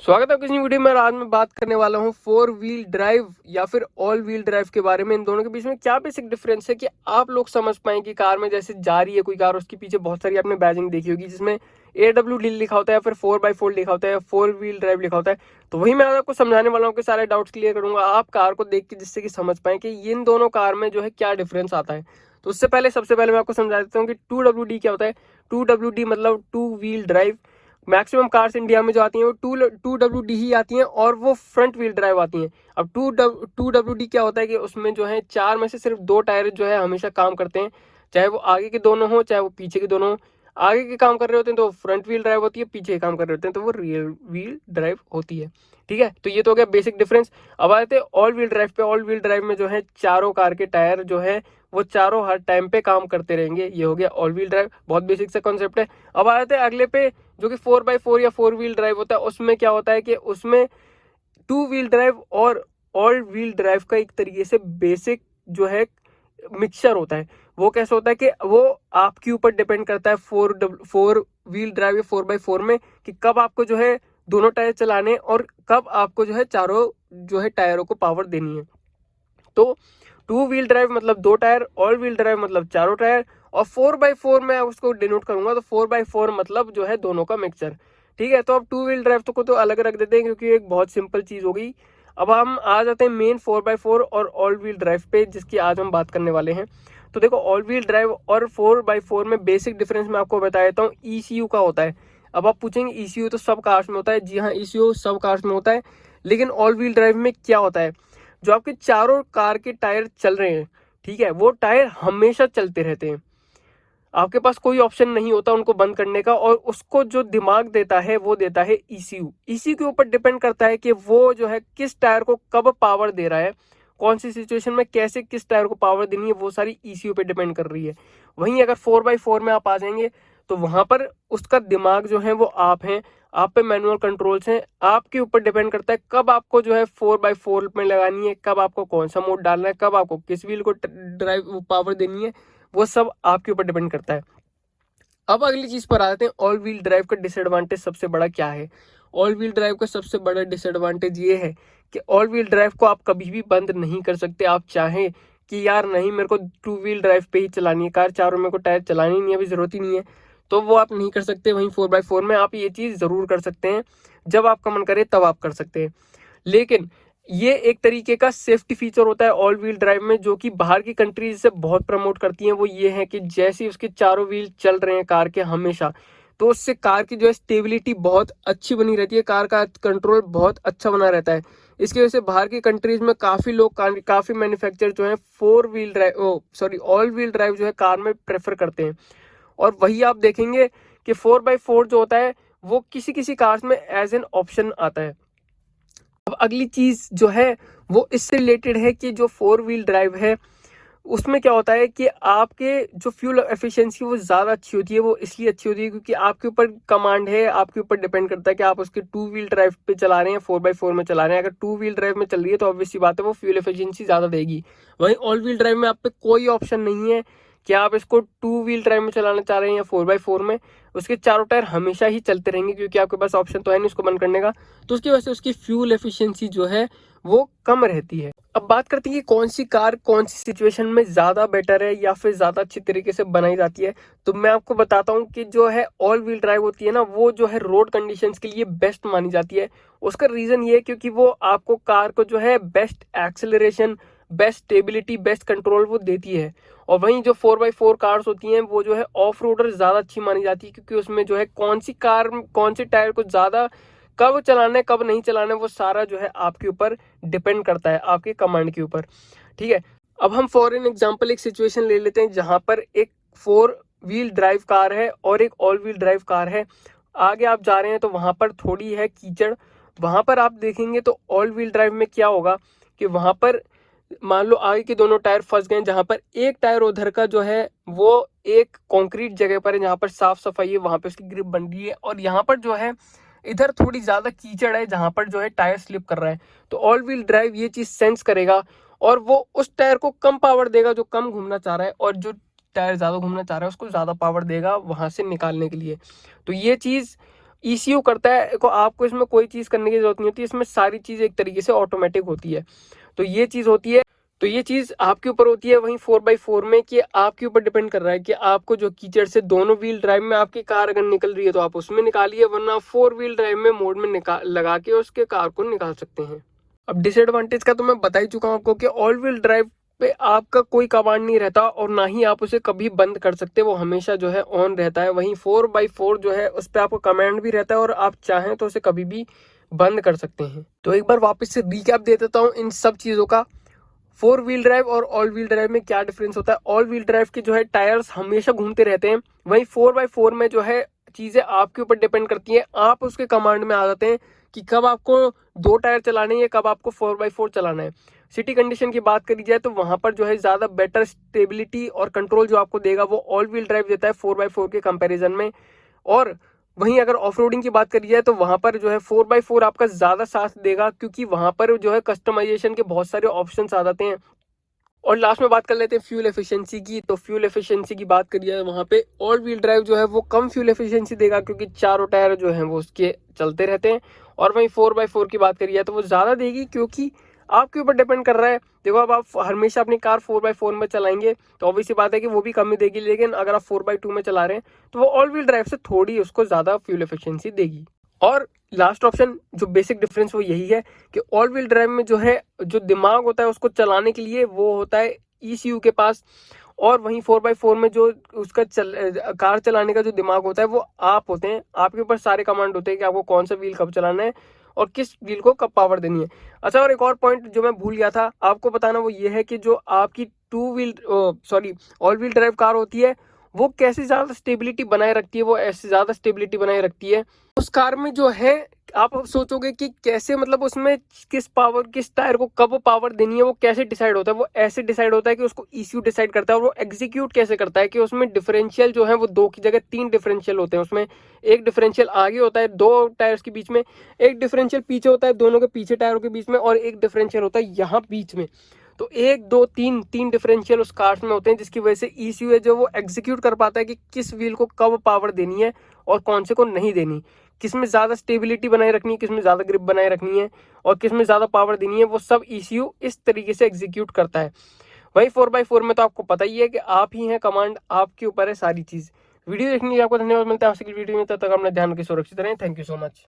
स्वागत है किसी वीडियो में। आज मैं बात करने वाला हूँ फोर व्हील ड्राइव या फिर ऑल व्हील ड्राइव के बारे में। इन दोनों के बीच में क्या बेसिक डिफरेंस है कि आप लोग समझ पाएं कि कार में जैसे जा रही है कोई कार, उसके पीछे बहुत सारी आपने बैजिंग देखी होगी जिसमें AWD लिखा होता है या फिर 4x4 लिखा होता है या फोर व्हील ड्राइव लिखा होता है। तो वही मैं आज आपको समझाने वाला हूँ कि सारे डाउट्स क्लियर करूंगा आप कार को देख के, जिससे कि समझ पाए कि इन दोनों कार में जो है क्या डिफरेंस आता है। तो उससे पहले सबसे पहले मैं आपको समझा देता हूँ कि 2WD क्या होता है। 2WD मतलब two wheel drive. Maximum cars India में जो आती हैं वो टू डब्ल्यू डी ही आती हैं और वो फ्रंट व्हील ड्राइव आती हैं। अब टू डब्ल्यू डी क्या होता है कि उसमें जो है चार में से सिर्फ दो टायर जो है हमेशा काम करते हैं, चाहे वो आगे के दोनों हो चाहे वो पीछे के दोनों हो। आगे के काम कर रहे होते हैं तो फ्रंट व्हील ड्राइव होती है, पीछे के काम कर रहे होते हैं तो वो रियर व्हील ड्राइव होती है। ठीक है, तो ये तो हो गया बेसिक डिफरेंस। अब आते हैं ऑल व्हील ड्राइव पे। ऑल व्हील ड्राइव में जो है चारों कार के टायर जो है वो चारों हर टाइम पे काम करते रहेंगे। ये हो गया ऑल व्हील ड्राइव, बहुत बेसिक सा कॉन्सेप्ट है। अब आते हैं अगले पे, जो कि 4x4 या फोर व्हील ड्राइव होता है। उसमें क्या होता है कि उसमें टू व्हील ड्राइव और ऑल व्हील ड्राइव का एक तरीके से बेसिक जो है मिक्सचर होता है। वो कैसे होता है कि वो आपके ऊपर डिपेंड करता है फोर व्हील ड्राइव या 4x4 में कि कब आपको जो है दोनों टायर चलाने और कब आपको जो है चारों जो है टायरों को पावर देनी है। तो टू व्हील ड्राइव मतलब दो टायर, ऑल व्हील ड्राइव मतलब चारों टायर, और 4x4 में उसको डिनोट करूंगा तो 4x4 मतलब जो है दोनों का मिक्सचर। ठीक है, तो अब टू व्हील ड्राइव को तो अलग रख देते हैं क्योंकि एक बहुत सिंपल चीज हो गई। अब हम आ जाते हैं मेन 4x4 और ऑल व्हील ड्राइव पे, जिसकी आज हम बात करने वाले हैं। तो देखो, ऑल व्हील ड्राइव और 4x4 में बेसिक डिफरेंस मैं आपको बता देता हूँ। ECU का होता है। अब आप पूछेंगे ECU तो सब कार्स में होता है। जी हाँ, ECU सब कार्स में होता है, लेकिन ऑल व्हील ड्राइव में क्या होता है, जो आपके चारों कार के टायर चल रहे हैं, ठीक है, वो टायर हमेशा चलते रहते हैं। आपके पास कोई ऑप्शन नहीं होता उनको बंद करने का, और उसको जो दिमाग देता है वो देता है ECU। इसी के ऊपर डिपेंड करता है कि वो जो है किस टायर को कब पावर दे रहा है, कौन सी सिचुएशन में कैसे किस टायर को पावर देनी है, वो सारी ECU पे डिपेंड कर रही है। वहीं अगर 4x4 में आप आ जाएंगे तो वहां पर उसका दिमाग जो है वो आप हैं। आप पे मैनुअल कंट्रोल्स हैं, आपके ऊपर डिपेंड करता है कब आपको जो है 4x4 में लगानी है, कब आपको कौन सा मोड डालना है, कब आपको किस व्हील को ड्राइव पावर देनी है, वो सब आपके ऊपर डिपेंड करता है। अब अगली चीज पर आ जाते हैं, ऑल व्हील ड्राइव का डिसएडवांटेज सबसे बड़ा क्या है। ऑल व्हील ड्राइव का सबसे बड़ा डिसएडवांटेज ये है कि ऑल व्हील ड्राइव को आप कभी भी बंद नहीं कर सकते। आप चाहें कि यार नहीं, मेरे को टू व्हील ड्राइव पे ही चलानी है कार, चारों मेरे को टायर चलानी नहीं है, अभी जरूरत ही नहीं है, तो वो आप नहीं कर सकते। वहीं 4x4 में आप ये चीज जरूर कर सकते हैं, जब आपका मन करे तब आप कर सकते हैं। लेकिन ये एक तरीके का सेफ्टी फीचर होता है ऑल व्हील ड्राइव में, जो कि बाहर की कंट्रीज से बहुत प्रमोट करती हैं। वो ये है कि जैसे ही उसके चारों व्हील चल रहे हैं कार के हमेशा, तो उससे कार की जो है स्टेबिलिटी बहुत अच्छी बनी रहती है, कार का कंट्रोल बहुत अच्छा बना रहता है। इसकी वजह से बाहर की कंट्रीज में काफी लोग, काफी मैन्युफैक्चर जो है four wheel drive all wheel drive जो है कार में प्रेफर करते हैं। और वही आप देखेंगे कि 4x4 जो होता है वो किसी किसी कार्स में एज एन ऑप्शन आता है। अब अगली चीज जो है वो इससे रिलेटेड है कि जो फोर व्हील ड्राइव है उसमें क्या होता है कि आपके जो फ्यूल एफिशिएंसी वो ज़्यादा अच्छी होती है। वो इसलिए अच्छी होती है क्योंकि आपके ऊपर कमांड है, आपके ऊपर डिपेंड करता है कि आप उसके टू व्हील ड्राइव पे चला रहे हैं 4x4 में चला रहे हैं। अगर टू व्हील ड्राइव में चल रही है तो ऑब्वियसली बात है वो फ्यूल एफिशिएंसी ज़्यादा देगी। वहीं ऑल व्हील ड्राइव में आप पे कोई ऑप्शन नहीं है कि आप इसको टू व्हील ड्राइव में चलाना चाह रहे हैं या 4x4 में। उसके चारों टायर हमेशा ही चलते रहेंगे क्योंकि आपके पास ऑप्शन तो है नहीं उसको बंद करने का। तो उसकी वजह से उसकी फ्यूल एफिशिएंसी जो है वो कम रहती है। अब बात करते हैं कि कौन सी कार कौन सी सिचुएशन में ज्यादा बेटर है या फिर ज्यादा अच्छी तरीके से बनाई जाती है। तो मैं आपको बताता हूँ कि जो है ऑल व्हील ड्राइव होती है ना, वो जो है रोड कंडीशंस के लिए बेस्ट मानी जाती है। उसका रीजन ये है क्योंकि वो आपको कार को जो है best acceleration, best stability, best control वो देती है। और वहीं जो 4x4 कार्स होती हैं वो जो है ऑफ रोडर ज्यादा अच्छी मानी जाती है क्योंकि उसमें जो है कौन सी कार कौन से टायर को ज्यादा कब चलाना है कब नहीं चलाना है वो सारा जो है आपके ऊपर डिपेंड करता है, आपके कमांड के ऊपर। ठीक है, अब हम फॉर एन एग्जांपल एक सिचुएशन ले लेते हैं जहां पर एक फोर व्हील ड्राइव कार है और एक ऑल व्हील ड्राइव कार है। आगे आप जा रहे हैं तो वहां पर थोड़ी है कीचड़। वहां पर आप देखेंगे तो ऑल व्हील ड्राइव में क्या होगा कि वहां पर मान लो आगे के दोनों टायर फंस गए, जहां पर एक टायर उधर का जो है वो एक कंक्रीट जगह पर है जहां पर साफ सफाई है, वहां पे उसकी ग्रिप बन रही है, और यहाँ पर जो है इधर थोड़ी ज्यादा कीचड़ है जहां पर जो है टायर स्लिप कर रहा है। तो ऑल व्हील ड्राइव ये चीज सेंस करेगा और वो उस टायर को कम पावर देगा जो कम घूमना चाह रहा है, और जो टायर ज्यादा घूमना चाह रहा है उसको ज्यादा पावर देगा वहां से निकालने के लिए। तो ये चीज ईसीयू करता है, को आपको इसमें कोई चीज़ करने की जरूरत नहीं होती, इसमें सारी चीज़ एक तरीके से ऑटोमेटिक होती है। तो ये चीज़ होती है, तो ये चीज़ आपके ऊपर होती है। वहीं 4x4 में कि आपके ऊपर डिपेंड कर रहा है कि आपको जो कीचड़ से दोनों व्हील ड्राइव में आपकी कार अगर निकल रही है तो आप उसमें निकालिए, वरना 4 व्हील ड्राइव में मोड में लगा के उसके कार को निकाल सकते हैं। अब डिसएडवांटेज का तो मैं बता ही चुका हूँ आपको कि ऑल व्हील ड्राइव पे आपका कोई कमांड नहीं रहता और ना ही आप उसे कभी बंद कर सकते, वो हमेशा जो है ऑन रहता है। वहीं 4x4 जो है उस पर आपको कमांड भी रहता है और आप चाहें तो उसे कभी भी बंद कर सकते हैं। तो एक बार वापस से रिकैप दे देता हूँ इन सब चीज़ों का। 4 व्हील ड्राइव और ऑल व्हील ड्राइव में क्या डिफरेंस होता है। ऑल व्हील ड्राइव के जो है टायर्स हमेशा घूमते रहते हैं, वहीं 4x4 में जो है चीज़ें आपके ऊपर डिपेंड करती हैं। आप उसके कमांड में आ जाते हैं कि कब आपको 2 टायर चलाने हैं, कब आपको 4x4 चलाना है। सिटी कंडीशन की बात करी जाए तो वहां पर जो है ज़्यादा बेटर स्टेबिलिटी और कंट्रोल जो आपको देगा वो ऑल व्हील ड्राइव देता है 4x4 के कंपैरिजन में। और वहीं अगर ऑफ रोडिंग की बात करी जाए तो वहां पर जो है 4x4 आपका ज़्यादा साथ देगा, क्योंकि वहां पर जो है कस्टमाइजेशन के बहुत सारे ऑप्शन आ जाते हैं। और लास्ट में बात कर लेते हैं फ्यूल एफिशिएंसी की। तो फ्यूल एफिशिएंसी की बात करिए वहां पे ऑल व्हील ड्राइव जो है वो कम फ्यूल एफिशिएंसी देगा, क्योंकि चारों टायर जो है वो उसके चलते रहते हैं। और वहीं 4x4 की बात करिए तो वो ज़्यादा देगी, क्योंकि आपके ऊपर डिपेंड कर रहा है। देखो अब आप हमेशा अपनी कार 4x4 में चलाएंगे तो ऑब्वियसली बात है कि वो भी कम ही देगी, लेकिन अगर आप 4x2 में चला रहे हैं तो वो ऑल व्हील ड्राइव से थोड़ी उसको ज़्यादा फ्यूल एफिशिएंसी देगी। और लास्ट ऑप्शन जो बेसिक डिफरेंस वो यही है कि ऑल व्हील ड्राइव में जो है जो दिमाग होता है उसको चलाने के लिए वो होता है ईसीयू के पास, और वहीं 4x4 में जो उसका कार चलाने का जो दिमाग होता है वो आप होते हैं। आपके ऊपर सारे कमांड होते हैं कि आपको कौन सा व्हील कब चलाना है और किस व्हील को कब पावर देनी है। अच्छा, और एक और पॉइंट जो मैं भूल गया था आपको बताना, वो ये है कि जो आपकी ऑल व्हील ड्राइव कार होती है वो कैसे ज़्यादा स्टेबिलिटी बनाए रखती है, वो ऐसे ज़्यादा स्टेबिलिटी बनाए रखती है उस कार में जो है। आप सोचोगे कि कैसे, मतलब उसमें किस टायर को कब पावर देनी है वो कैसे डिसाइड होता है। वो ऐसे डिसाइड होता है कि उसको ईसीयू डिसाइड करता है, और वो एग्जीक्यूट कैसे करता है कि उसमें डिफरेंशियल जो है वो 2 की जगह 3 डिफरेंशियल होते हैं। उसमें एक डिफरेंशियल आगे होता है 2 टायर्स के बीच में, एक डिफरेंशियल पीछे होता है दोनों के पीछे टायरों के बीच में, और एक डिफरेंशियल होता है यहाँ बीच में। तो 1 2 3 डिफरेंशियल उस कार्स में होते हैं, जिसकी वजह से ईसीयू है जो वो एग्जीक्यूट कर पाता है कि किस व्हील को कब पावर देनी है और कौन से को नहीं देनी, किस में ज़्यादा स्टेबिलिटी बनाए रखनी है, किस में ज़्यादा ग्रिप बनाए रखनी है, और किस में ज़्यादा पावर देनी है। वो सब ईसीयू इस तरीके से एग्जीक्यूट करता है। वही 4x4 में तो आपको पता ही है कि आप ही हैं कमांड, आपके ऊपर है सारी चीज़। वीडियो देखने के लिए आपको धन्यवाद। मिलता है आपसे वीडियो में, तब तक अपना ध्यान रखिए, सुरक्षित रहें। Thank you so much.